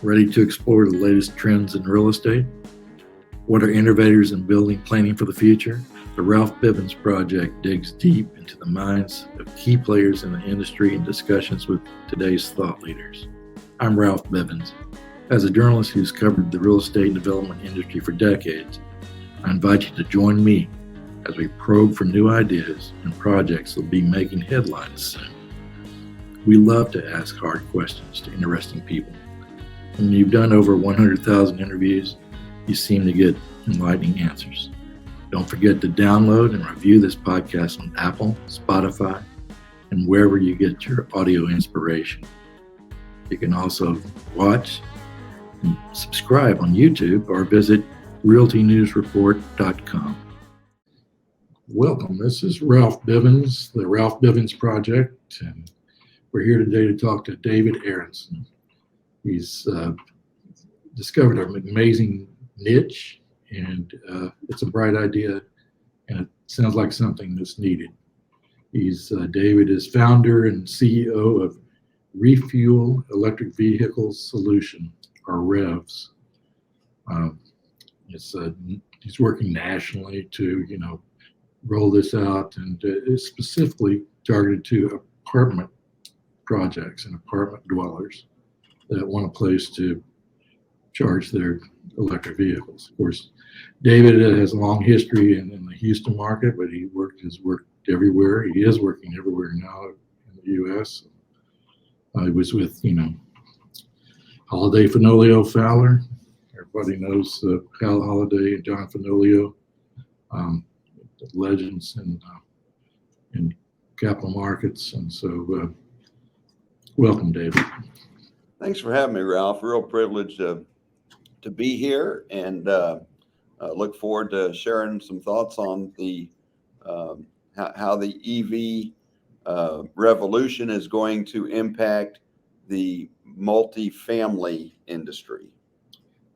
Ready to explore the latest trends in real estate? What are innovators in building planning for the future? The Ralph Bivens Project digs deep into the minds of key players in the industry and discussions with today's thought leaders. I'm Ralph Bivens. As a journalist who's covered the real estate development industry for decades, I invite you to join me as we probe for new ideas and projects that will be making headlines soon. We love to ask hard questions to interesting people. When you've done over 100,000 interviews, you seem to get enlightening answers. Don't forget to download and review this podcast on Apple, Spotify, and wherever you get your audio inspiration. You can also watch and subscribe on YouTube or visit realtynewsreport.com. Welcome. This is Ralph Bivens, the Ralph Bivens Project, and we're here today to talk to David Aronson. He's discovered an amazing niche, and it's a bright idea, and it sounds like something that's needed. David is founder and CEO of Refuel Electric Vehicle Solution, or REVS. He's working nationally to, roll this out, and it's specifically targeted to apartment projects and apartment dwellers that want a place to charge their electric vehicles. Of course, David has a long history in the Houston market, but has worked everywhere. He is working everywhere now in the U.S. He was with, Holiday Fanolio Fowler. Everybody knows Hal Holiday and John Fanolio, legends in capital markets. And so welcome, David. Thanks for having me, Ralph. Real privilege to be here, and look forward to sharing some thoughts on the how the EV revolution is going to impact the multifamily industry.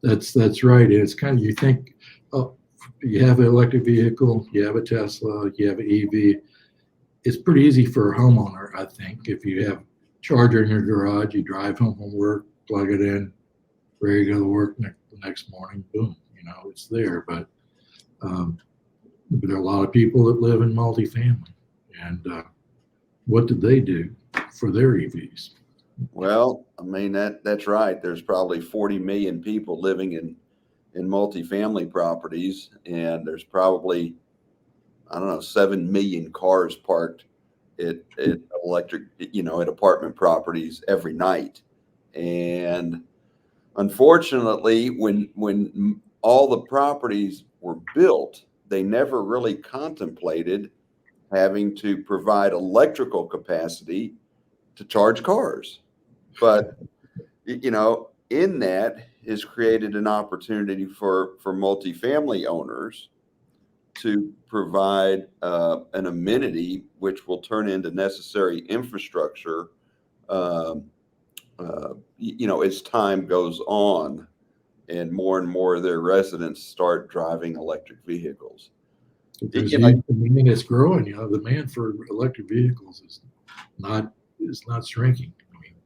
That's right. It's kind of, you think, oh, you have an electric vehicle, you have a Tesla, you have an EV. It's pretty easy for a homeowner, I think. If you have a charger in your garage, you drive home from work, plug it in, ready to go to work the next morning, boom, it's there. But there are a lot of people that live in multifamily. And what did they do for their EVs? Well, I mean, that's right. There's probably 40 million people living in multifamily properties, and there's probably, 7 million cars parked at electric, at apartment properties every night. And unfortunately, when all the properties were built, they never really contemplated having to provide electrical capacity to charge cars. But, in that has created an opportunity for multifamily owners to provide an amenity which will turn into necessary infrastructure, as time goes on and more of their residents start driving electric vehicles. The demand is growing. The demand for electric vehicles is not shrinking.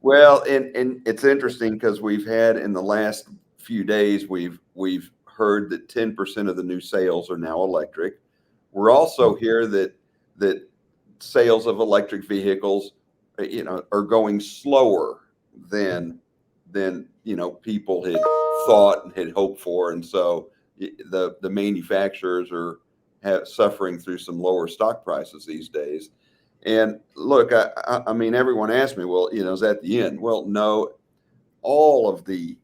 Well, and it's interesting because we've had in the last few days, we've heard that 10% of the new sales are now electric. We're also here that sales of electric vehicles, are going slower than people had thought and had hoped for, and so the manufacturers are suffering through some lower stock prices these days. And look, I mean, everyone asked me, well, is that the end? Well, no, all of the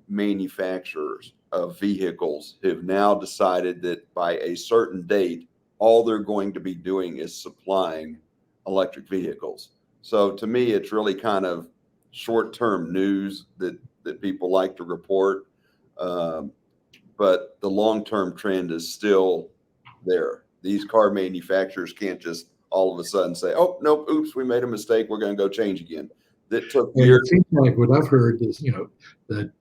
manufacturers of vehicles have now decided that by a certain date, all they're going to be doing is supplying electric vehicles. So to me, it's really kind of short-term news that people like to report. But the long-term trend is still there. These car manufacturers can't just all of a sudden say, oh, nope, oops, we made a mistake, we're going to go change again. That took years. It seems like what I've heard is, that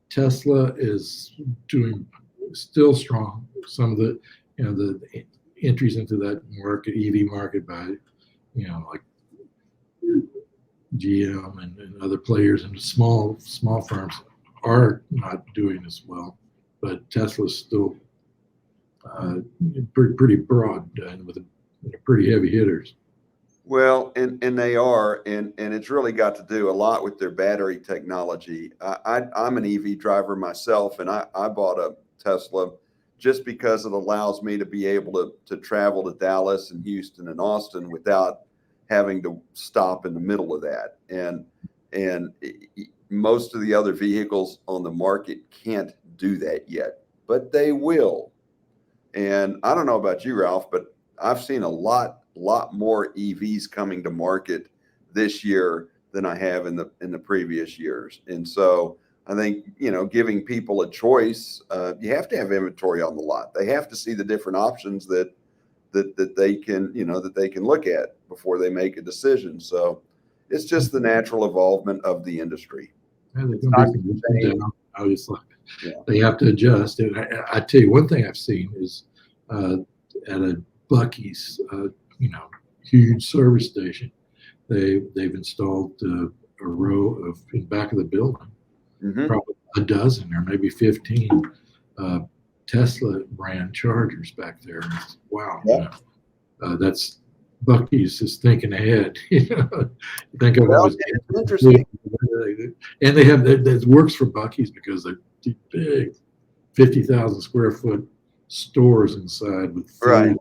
Tesla is doing still strong. Some of the, the entries into that market, EV market by, like GM and other players and small firms are not doing as well, but Tesla's still pretty broad and with pretty heavy hitters. Well, and they are, and it's really got to do a lot with their battery technology. I'm an EV driver myself, and I bought a Tesla just because it allows me to be able to travel to Dallas and Houston and Austin without having to stop in the middle of that. And most of the other vehicles on the market can't do that yet, but they will. And I don't know about you, Ralph, but I've seen a lot more EVs coming to market this year than I have in the previous years. And so I think, giving people a choice, you have to have inventory on the lot. They have to see the different options that they can, that they can look at before they make a decision. So it's just the natural evolvement of the industry. And they're going to be down, obviously. Yeah. They have to adjust. And I tell you, one thing I've seen is at a Buc-ee's, huge service station, they've installed a row of in back of the building, probably a dozen or maybe 15 Tesla brand chargers back there. Wow, yeah. That's Buc-ee's is thinking ahead. Think of well, interesting. And they have that works for Buc-ee's because they're big, 50,000 square foot stores inside with food, right,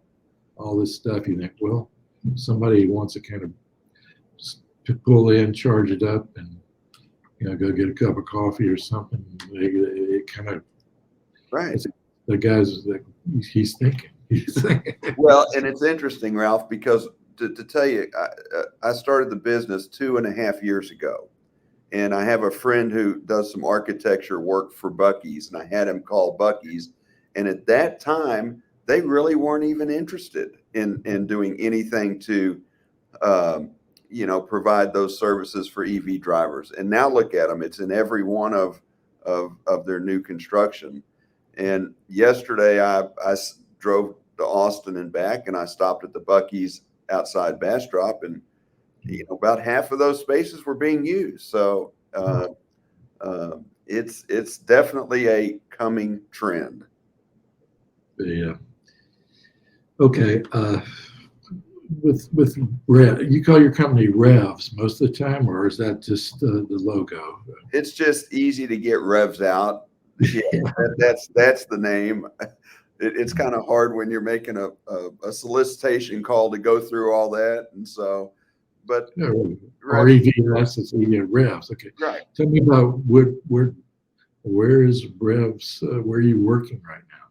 all this stuff. You think, well, somebody wants to kind of pull in, charge it up, and go get a cup of coffee or something. It kind of, right. The guy's like, he's thinking. Well, and it's interesting, Ralph, because to tell you, I started the business 2.5 years ago, and I have a friend who does some architecture work for Buc-ee's, and I had him call Buc-ee's, and at that time they really weren't even interested in doing anything to provide those services for EV drivers. And now look at them; it's in every one of their new construction. And yesterday I drove to Austin and back, and I stopped at the Buc-ee's outside Bastrop, and about half of those spaces were being used. So it's definitely a coming trend. Yeah. Okay. With Rev, you call your company Revs most of the time, or is that just the logo? It's just easy to get Revs out. Yeah, that's the name. It's kind of hard when you're making a solicitation call to go through all that, and so, but REVS, Revs. Okay, right. Tell me about where is Revs? Where are you working right now?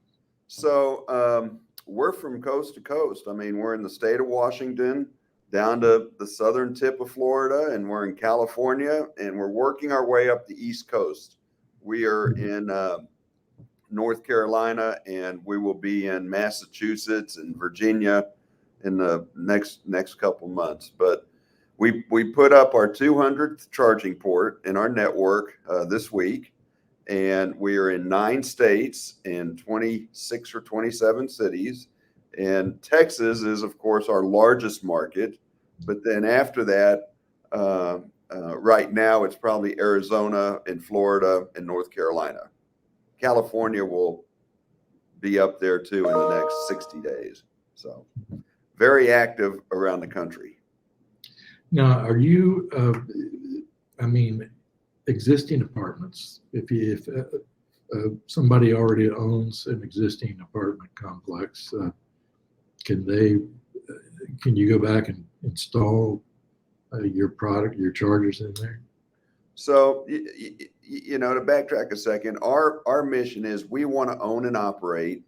So we're from coast to coast. I mean, we're in the state of Washington, down to the southern tip of Florida, and we're in California, and we're working our way up the East Coast. We are in North Carolina, and we will be in Massachusetts and Virginia in the next couple months. But we put up our 200th charging port in our network this week, and we are in 9 states and 26 or 27 cities. And Texas is, of course, our largest market. But then after that, right now, it's probably Arizona and Florida and North Carolina. California will be up there too in the next 60 days. So very active around the country. Now, are you, existing apartments, if somebody already owns an existing apartment complex, can you go back and install your product, your chargers in there? So, to backtrack a second, our mission is we want to own and operate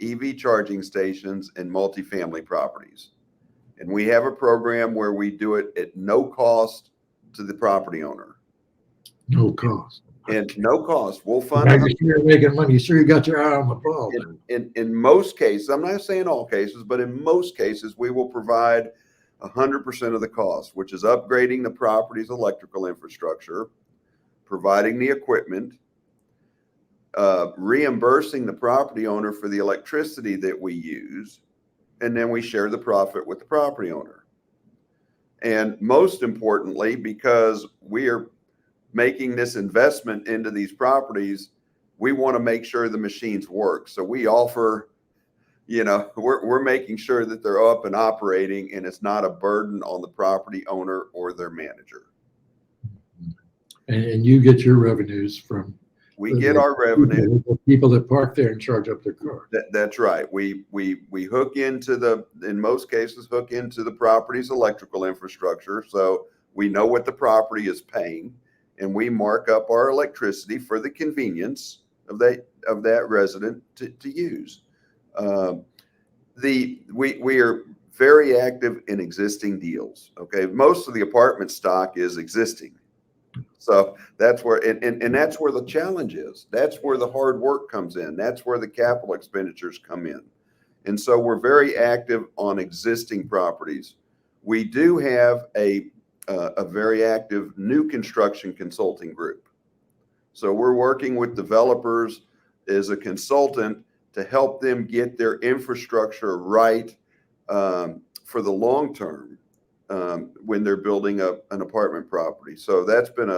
EV charging stations and multifamily properties. And we have a program where we do it at no cost to the property owner. No cost. And no cost. We'll fund it. You're making money. You sure you got your eye on the ball? In most cases, I'm not saying all cases, but in most cases, we will provide 100% of the cost, which is upgrading the property's electrical infrastructure, providing the equipment, reimbursing the property owner for the electricity that we use, and then we share the profit with the property owner. And most importantly, because we are making this investment into these properties, we want to make sure the machines work. So we offer, we're making sure that they're up and operating, and it's not a burden on the property owner or their manager. And you get your revenues from We get our revenue. People that park there and charge up their car. That's right. We hook into in most cases, hook into the property's electrical infrastructure. So we know what the property is paying, and we mark up our electricity for the convenience of that resident to use. We are very active in existing deals. Okay. Most of the apartment stock is existing. So that's where, and that's where the challenge is. That's where the hard work comes in. That's where the capital expenditures come in. And so we're very active on existing properties. We do have a very active new construction consulting group. So we're working with developers as a consultant to help them get their infrastructure right for the long term. When they're building up an apartment property. So that's been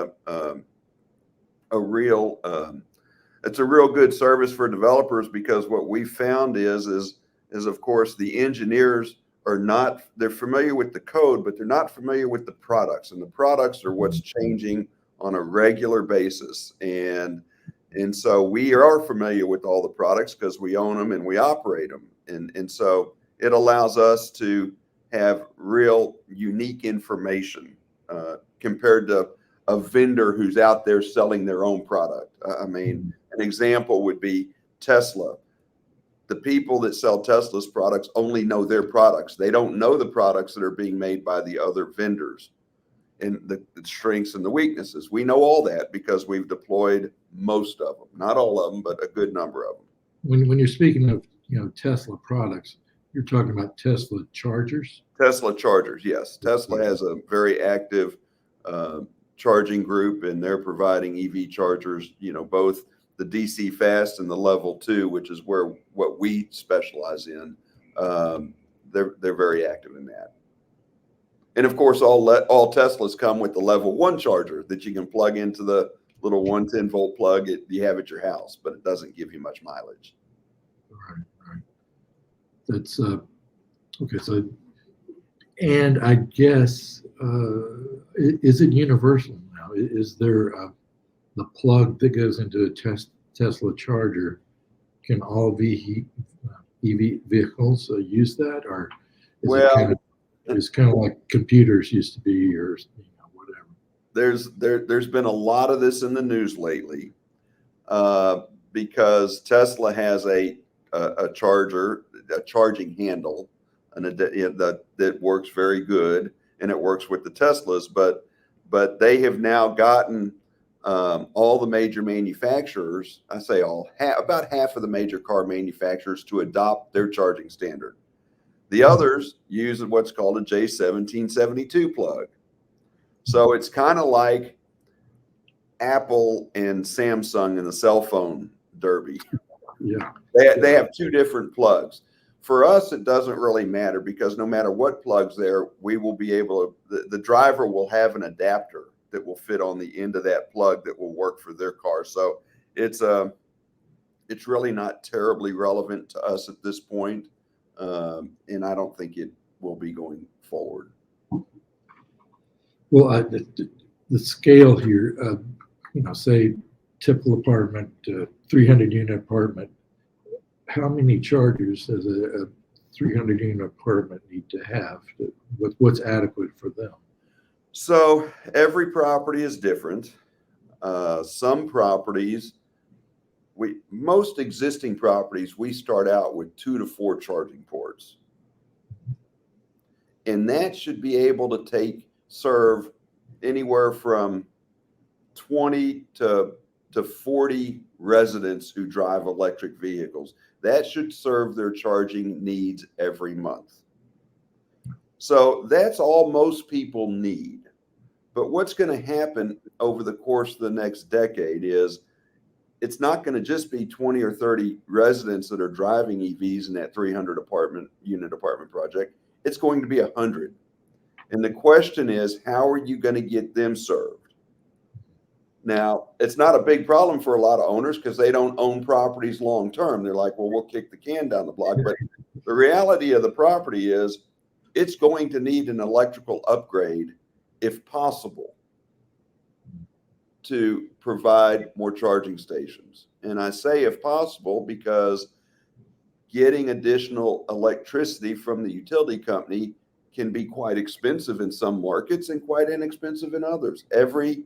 it's a real good service for developers, because what we found is of course the engineers they're familiar with the code, but they're not familiar with the products, and the products are what's changing on a regular basis. And so we are familiar with all the products because we own them and we operate them. And so it allows us to have real unique information compared to a vendor who's out there selling their own product. I mean, an example would be Tesla. The people that sell Tesla's products only know their products. They don't know the products that are being made by the other vendors, and the strengths and the weaknesses. We know all that because we've deployed most of them, not all of them, but a good number of them. When you're speaking of Tesla products, you're talking about Tesla chargers? Tesla chargers, yes. Tesla has a very active charging group, and they're providing EV chargers, both the DC fast and the level 2, which is what we specialize in. They're very active in that. And of course, all Teslas come with the level 1 charger that you can plug into the little 110 volt plug you have at your house, but it doesn't give you much mileage. Right. That's okay. So, and I guess, is it universal now? Is there the plug that goes into a Tesla charger? Can all EV vehicles use that, or is it kind of like computers used to be, or whatever? There's been a lot of this in the news lately, because Tesla has a charging handle, and that works very good, and it works with the Teslas. But they have now gotten all the major manufacturers, I say about half of the major car manufacturers, to adopt their charging standard. The others use what's called a J1772 plug. So it's kind of like Apple and Samsung in the cell phone derby. Yeah. They have two different plugs. For us, it doesn't really matter, because no matter what plugs there, we will be able to, the driver will have an adapter that will fit on the end of that plug that will work for their car. So it's really not terribly relevant to us at this point. And I don't think it will be going forward. Well, the scale here, say typical apartment, 300 unit apartment, how many chargers does a 300 unit apartment need to have? What's adequate for them? So every property is different. Some properties, most existing properties, we start out with 2 to 4 charging ports. And that should be able to serve anywhere from 20 to 40 residents who drive electric vehicles. That should serve their charging needs every month. So that's all most people need. But what's going to happen over the course of the next decade is it's not going to just be 20 or 30 residents that are driving EVs in that 300 unit apartment project. It's going to be 100. And the question is, how are you going to get them served? Now, it's not a big problem for a lot of owners because they don't own properties long term. They're like, well, we'll kick the can down the block. But the reality of the property is it's going to need an electrical upgrade if possible to provide more charging stations. And I say if possible because getting additional electricity from the utility company can be quite expensive in some markets and quite inexpensive in others. Every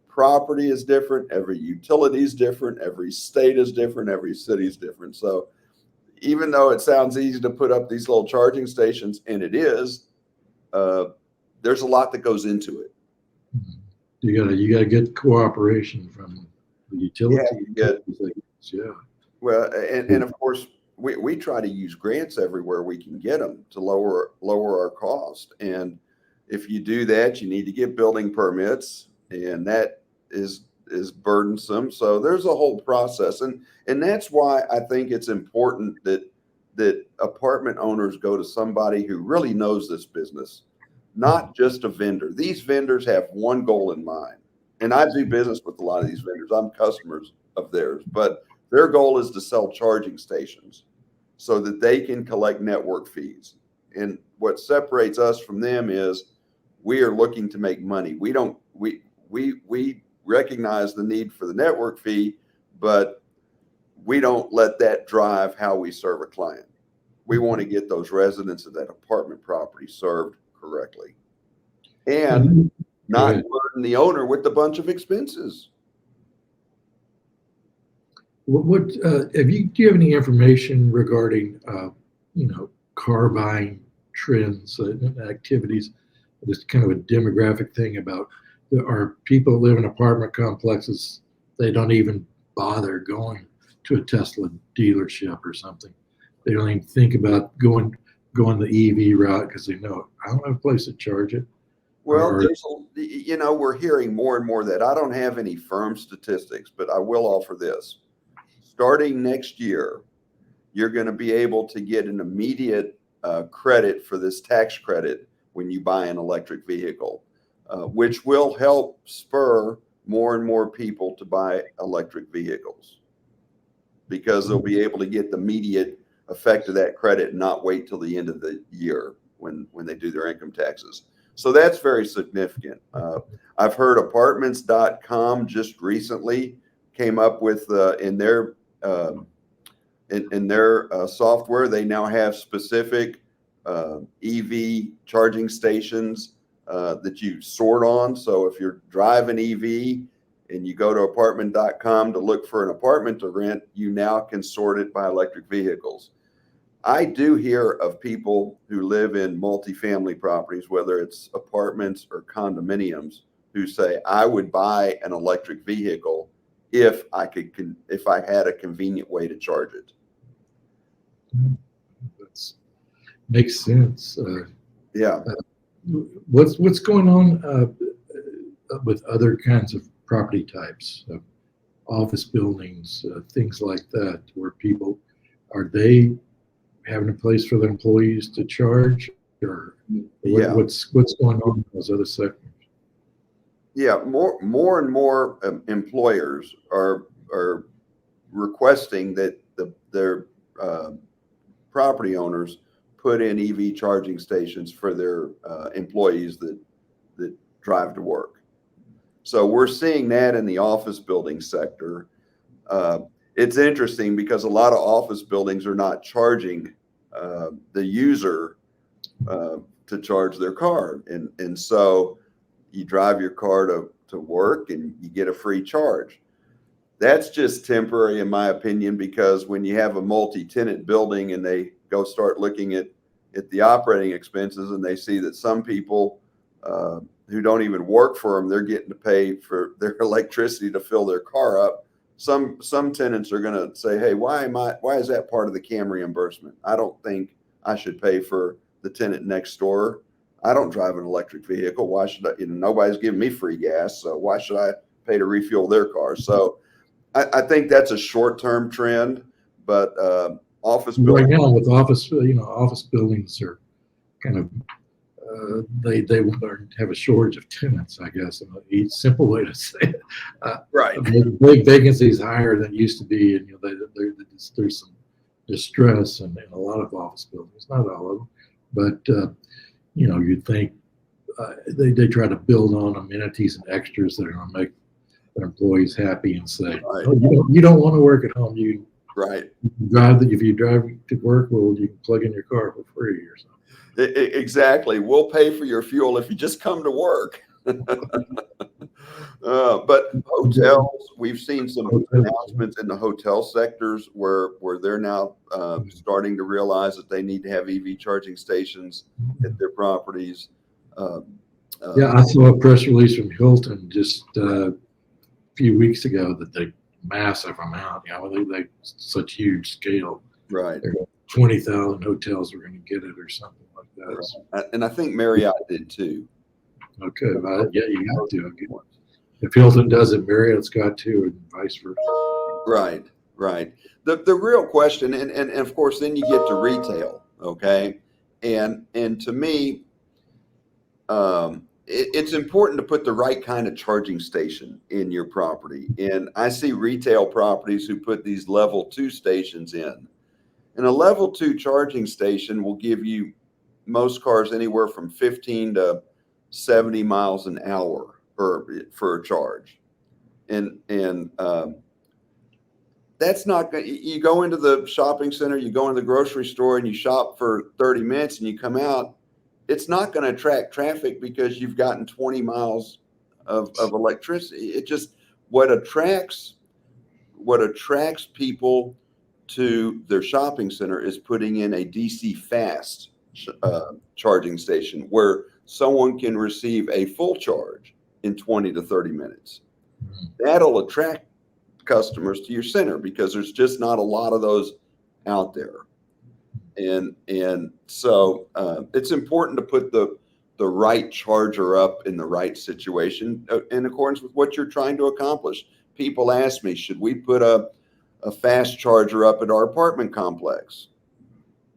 property is different, every utility is different, every state is different, every city is different. So even though it sounds easy to put up these little charging stations, and it is, there's a lot that goes into it. You gotta get cooperation from the utility. Yeah, Well, and of course, we try to use grants everywhere we can get them to lower our cost. And if you do that, you need to get building permits, and that is burdensome. So there's a whole process, and that's why I think it's important that apartment owners go to somebody who really knows this business, not just a vendor. These vendors have one goal in mind, and I do business with a lot of these vendors. I'm customers of theirs, but their goal is to sell charging stations so that they can collect network fees. And what separates us from them is we are looking to make money. We recognize the need for the network fee, but we don't let that drive how we serve a client. We want to get those residents of that apartment property served correctly and not burden the owner with a bunch of expenses. What do you have any information regarding car buying trends and activities? This kind of a demographic thing about are people that live in apartment complexes, they don't even bother going to a Tesla dealership or something. They don't even think about going the EV route because they know I don't have a place to charge it. Well, we're hearing more and more that. I don't have any firm statistics, but I will offer this. Starting next year, you're going to be able to get an immediate credit for this tax credit when you buy an electric vehicle, which will help spur more and more people to buy electric vehicles because they'll be able to get the immediate effect of that credit and not wait till the end of the year when they do their income taxes. So that's very significant. I've heard apartments.com just recently came up with in their software, they now have specific EV charging stations that you sort on. So if you're driving EV and you go to apartment.com to look for an apartment to rent, you now can sort it by electric vehicles. I do hear of people who live in multifamily properties, whether it's apartments or condominiums, who say, I would buy an electric vehicle if I had a convenient way to charge it. That makes sense. Yeah. What's going on with other kinds of property types, office buildings, things like that, where people are they having a place for their employees to charge, or what's going on in those other sectors? Yeah, more and more employers are requesting that their property owners put in EV charging stations for their employees that drive to work. So we're seeing that in the office building sector. It's interesting because a lot of office buildings are not charging the user to charge their car, and so you drive your car to work and you get a free charge. That's just temporary, in my opinion, because when you have a multi-tenant building and they go start looking at the operating expenses and they see that some people who don't even work for them, they're getting to pay for their electricity to fill their car up. Some tenants are going to say, hey, why is that part of the CAM reimbursement? I don't think I should pay for the tenant next door. I don't drive an electric vehicle. Why should I? Nobody's giving me free gas, so why should I pay to refuel their car? So I think that's a short-term trend, but office buildings right now with office buildings are kind of they won't have a shortage of tenants, I guess. A simple way to say it. Right. Big vacancies higher than it used to be, and there's some distress in a lot of office buildings, not all of them, but you'd think they try to build on amenities and extras that are going to make their employees happy and say, Right. oh, you don't want to work at home. You Right. if you drive to work, well, you can plug in your car for free or something. Exactly. We'll pay for your fuel if you just come to work. But hotels, we've seen some announcements in the hotel sectors where they're now starting to realize that they need to have EV charging stations at their properties. Yeah, I saw a press release from Hilton just a few weeks ago that they massive amount. They such huge scale. Right. 20,000 hotels were going to get it or something like that. Right. And I think Marriott did too. Okay, yeah, you got to. If Hilton does it, Marriott's got to, and vice versa. Right, right. The real question, and of course, then you get to retail, okay? And to me, it's important to put the right kind of charging station in your property. And I see retail properties who put these level 2 stations in. And a level 2 charging station will give you most cars anywhere from 15 to 70 miles an hour for a charge. And that's not going. You go into the shopping center, you go into the grocery store, and you shop for 30 minutes, and you come out. It's not going to attract traffic because you've gotten 20 miles of electricity. It just what attracts people to their shopping center is putting in a DC fast charging station where someone can receive a full charge in 20 to 30 minutes. That'll attract customers to your center because there's just not a lot of those out there. And so it's important to put the right charger up in the right situation in accordance with what you're trying to accomplish. People ask me, should we put a fast charger up at our apartment complex?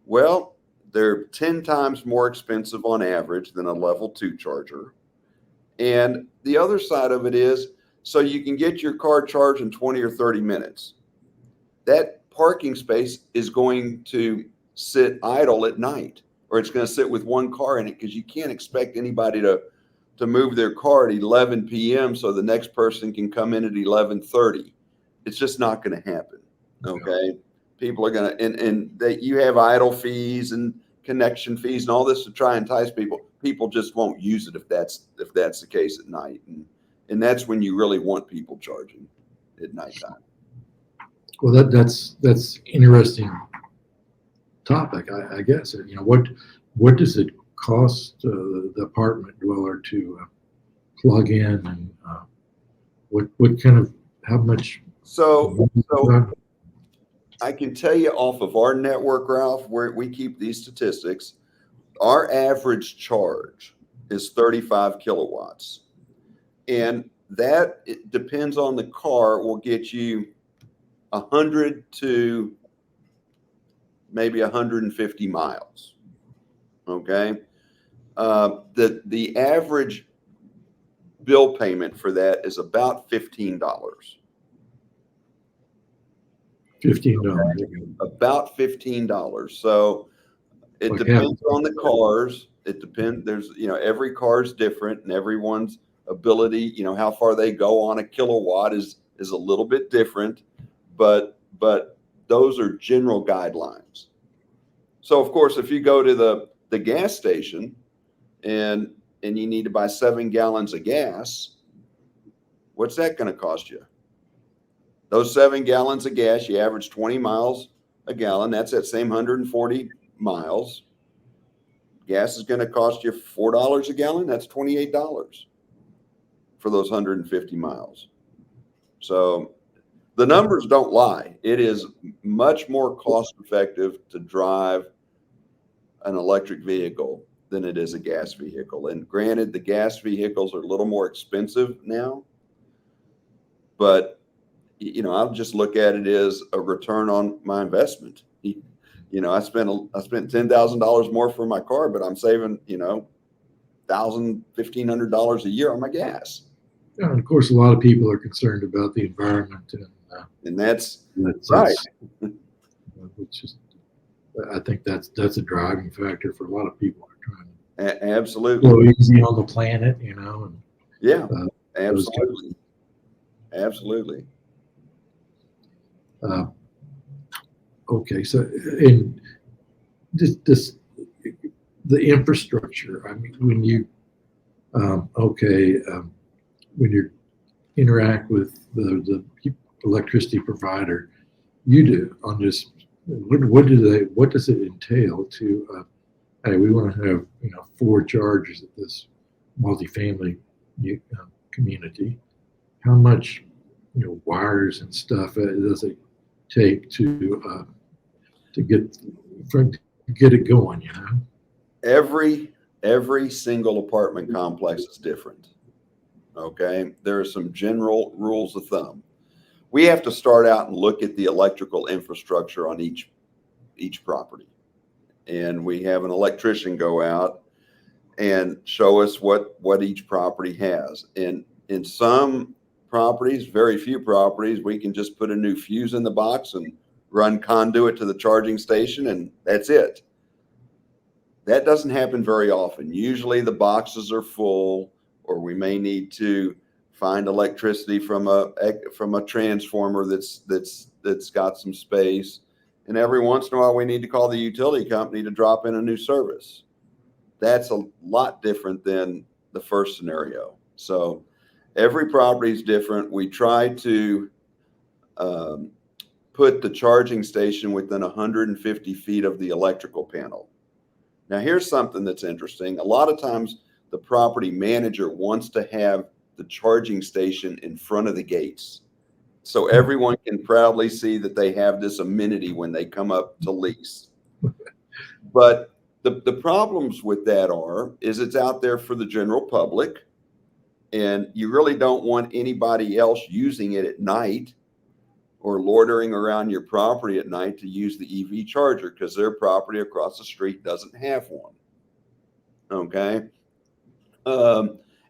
Well, they're 10 times more expensive on average than a level 2 charger. And the other side of it is, so you can get your car charged in 20 or 30 minutes. That parking space is going to sit idle at night, or it's going to sit with one car in it because you can't expect anybody to move their car at 11 p.m. so the next person can come in at 11:30. It's just not going to happen. Okay. People are going to, and that you have idle fees and connection fees and all this to try and entice people. People just won't use it if that's the case at night. And that's when you really want people charging at nighttime. Well, that's interesting topic, I guess. What does it cost the apartment dweller to plug in, and what kind of how much? So I can tell you off of our network, Ralph, where we keep these statistics, our average charge is 35 kilowatts. And that, it depends on the car, will get you 100 to maybe 150 miles. Okay. The average bill payment for that is about $15. $15. About $15. So it depends on the cars. It depends. There's, every car is different, and everyone's ability, how far they go on a kilowatt is a little bit different, but those are general guidelines. So of course, if you go to the gas station and you need to buy 7 gallons of gas, what's that going to cost you? Those 7 gallons of gas, you average 20 miles a gallon. That's that same 140 miles. Gas is going to cost you $4 a gallon. That's $28 for those 150 miles. So the numbers don't lie. It is much more cost effective to drive an electric vehicle than it is a gas vehicle. And granted, the gas vehicles are a little more expensive now, but I'll just look at it as a return on my investment. I spent $10,000 more for my car, but I'm saving, $1,500 a year on my gas. And of course, a lot of people are concerned about the environment, And that's that's right. It's just, I think that's a driving factor for a lot of people who are trying to Absolutely. go easy on the planet, and Yeah, uh, absolutely. Absolutely. okay. So, and this the infrastructure. I mean, when you when you interact with the electricity provider, you do on this. What does it entail to? Hey, we want to have 4 chargers at this multifamily community. How much wires and stuff does it take to get it going? Every single apartment complex is different. Okay, there are some general rules of thumb. We have to start out and look at the electrical infrastructure on each property, and we have an electrician go out and show us what each property has. And in some properties, very few properties, we can just put a new fuse in the box and run conduit to the charging station, and that's it. That doesn't happen very often. Usually the boxes are full, or we may need to find electricity from a transformer that's got some space. And every once in a while we need to call the utility company to drop in a new service. That's a lot different than the first scenario. So every property is different. We try to put the charging station within 150 feet of the electrical panel. Now, here's something that's interesting. A lot of times the property manager wants to have the charging station in front of the gates, so everyone can proudly see that they have this amenity when they come up to lease. But the problems with that is it's out there for the general public, and you really don't want anybody else using it at night or loitering around your property at night to use the EV charger, because their property across the street doesn't have one. Okay.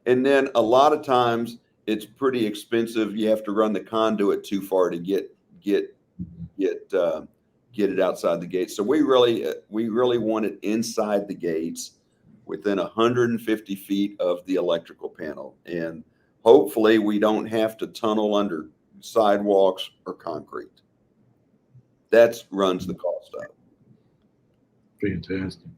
And then a lot of times it's pretty expensive. You have to run the conduit too far to get it outside the gates. So we really want it inside the gates, within 150 feet of the electrical panel, and hopefully we don't have to tunnel under sidewalks or concrete. That runs the cost up. Fantastic.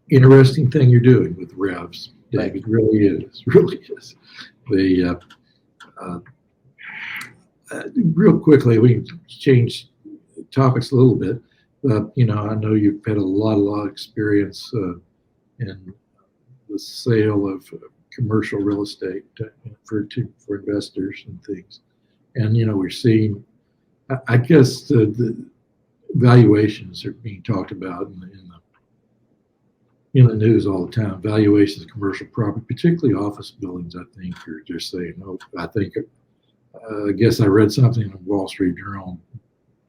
Interesting thing you're doing with REVS, David. Really is. Real quickly, we can change topics a little bit. I know you've had a lot of experience in the sale of commercial real estate for investors and things, and we're seeing. I guess the valuations are being talked about in the news all the time. Valuations of commercial property, particularly office buildings, I think are just saying, "Oh, I think." I guess I read something in the Wall Street Journal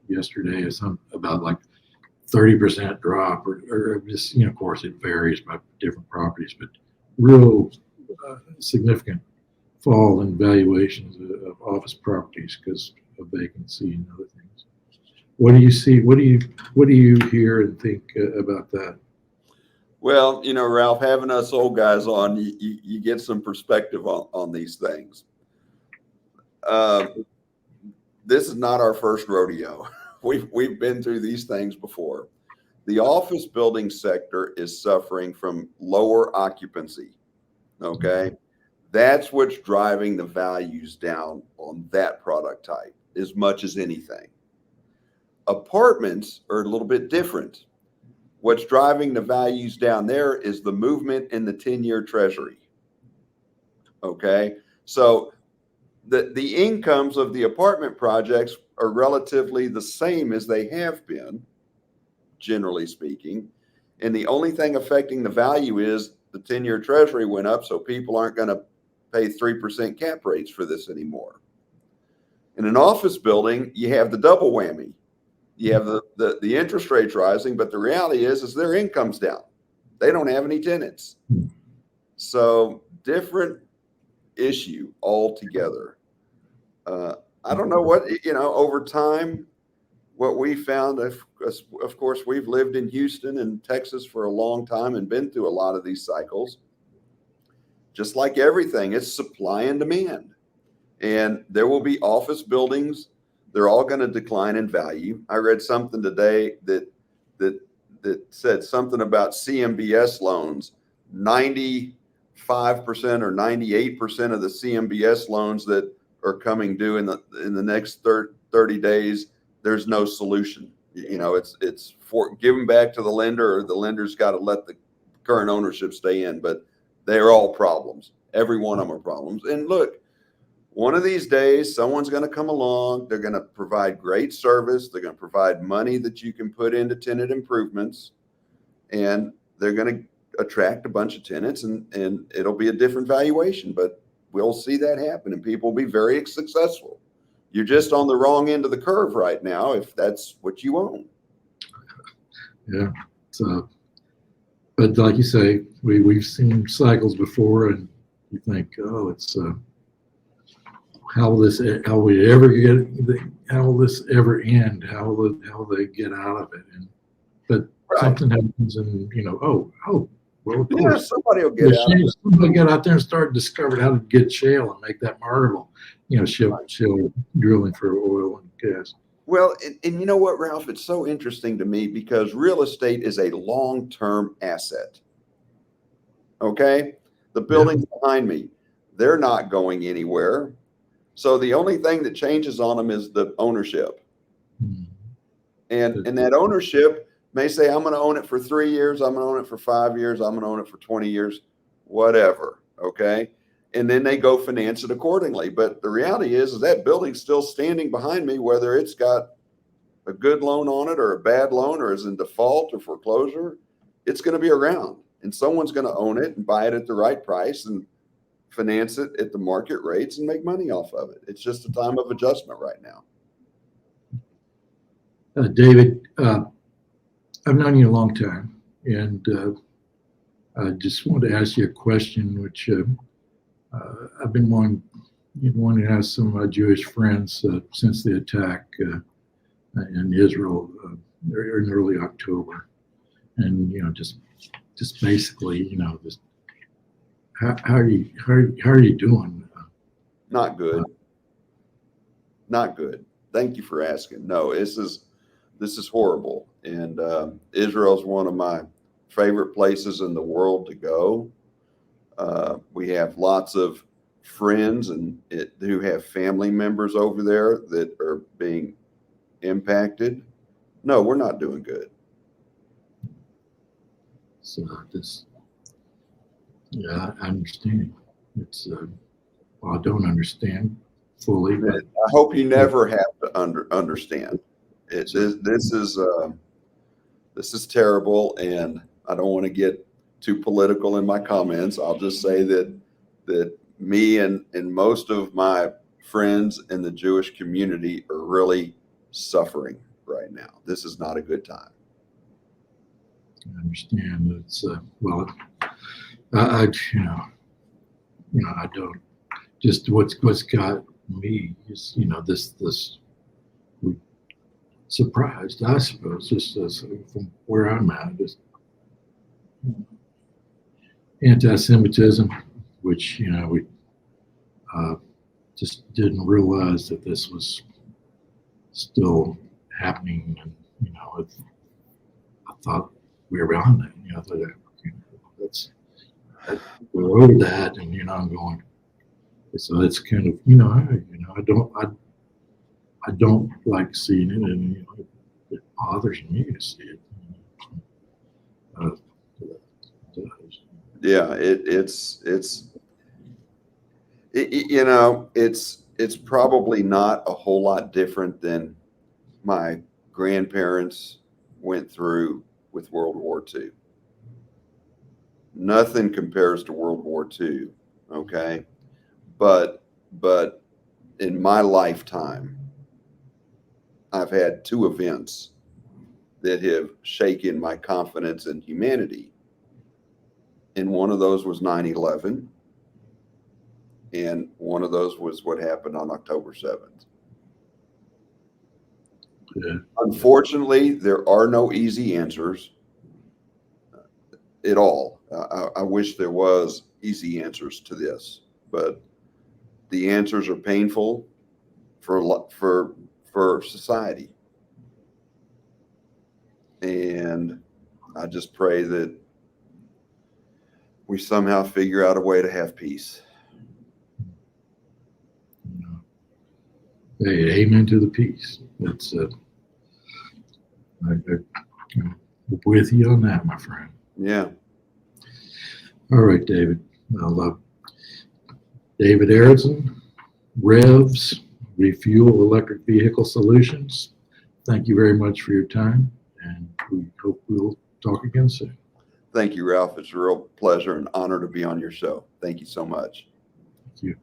yesterday about like 30% drop, or just of course it varies by different properties, but real significant fall in valuations of office properties because of vacancy and other things. What do you see? What do you hear and think about that? Well, Ralph, having us old guys on, you get some perspective on these things. This is not our first rodeo. We've been through these things before. The office building sector is suffering from lower occupancy. Okay. That's what's driving the values down on that product type as much as anything. Apartments are a little bit different. What's driving the values down there is the movement in the 10-year treasury. Okay. So the incomes of the apartment projects are relatively the same as they have been, generally speaking. And the only thing affecting the value is the 10-year treasury went up, so people aren't going to pay 3% cap rates for this anymore. In an office building, you have the double whammy. you have the interest rates rising, but the reality is their income's down. They don't have any tenants. So different issue altogether. I don't know what, over time, what we found, of course, we've lived in Houston and Texas for a long time and been through a lot of these cycles. Just like everything, it's supply and demand. And there will be office buildings. They're all going to decline in value. I read something today that said something about CMBS loans. 95% or 98% of the CMBS loans that are coming due in the next 30 days, there's no solution. It's for give them back to the lender, or the lender's got to let the current ownership stay in. But they're all problems. Every one of them are problems. And look, one of these days, someone's going to come along. They're going to provide great service. They're going to provide money that you can put into tenant improvements, and they're going to attract a bunch of tenants, and it'll be a different valuation. But we'll see that happen, and people will be very successful. You're just on the wrong end of the curve right now if that's what you own. Yeah. So, but like you say, we've seen cycles before, and you think, oh, it's how will this ever end? How will they get out of it? But Right. Something happens, and well, of Yeah, course, somebody will get out. somebody get out there and discovered how to get shale and make that marketable. Shale drilling for oil and gas. Well, and you know what, Ralph? It's so interesting to me because real estate is a long-term asset. Okay? The buildings behind me, they're not going anywhere. So the only thing that changes on them is the ownership. Mhm. And that ownership may say, I'm going to own it for 3 years. I'm going to own it for 5 years. I'm going to own it for 20 years, whatever. Okay? And then they go finance it accordingly. But the reality is that building's still standing behind me, whether it's got a good loan on it or a bad loan or is in default or foreclosure, it's going to be around. And someone's going to own it and buy it at the right price and finance it at the market rates and make money off of it. It's just a time of adjustment right now. David, I've known you a long time, and I just wanted to ask you a question, which I've been wanting to ask some of my Jewish friends since the attack in Israel in early October, and just basically, just how are you doing? Not good. Not good. Thank you for asking. No, this is horrible, and Israel is one of my favorite places in the world to go. We have lots of friends who have family members over there that are being impacted. No, we're not doing good. So I understand. It's I don't understand fully, but I hope you never have to understand. This is terrible, and I don't want to get too political in my comments. I'll just say that me and most of my friends in the Jewish community are really suffering right now. This is not a good time. I understand. It's I don't. Just what's got me is this surprised, I suppose, just from where I'm at, just anti-Semitism, which we just didn't realize that this was still happening, and I thought we were on that. We're over that, and I'm going. So it's kind of I don't like seeing it, and it bothers me to see it. Yeah, it's probably not a whole lot different than my grandparents went through with World War II. Nothing compares to World War II, okay? But in my lifetime, I've had two events that have shaken my confidence in humanity. And one of those was 9/11. And one of those was what happened on October 7th. Yeah. Unfortunately, there are no easy answers at all. I wish there was easy answers to this, but the answers are painful for society. And I just pray that we somehow figure out a way to have peace. Hey, amen to the peace. That's I'm with you on that, my friend. Yeah. All right, David. David Aronson, Revs, Refuel Electric Vehicle Solutions. Thank you very much for your time, and we hope we'll talk again soon. Thank you, Ralph. It's a real pleasure and honor to be on your show. Thank you so much. Thank you.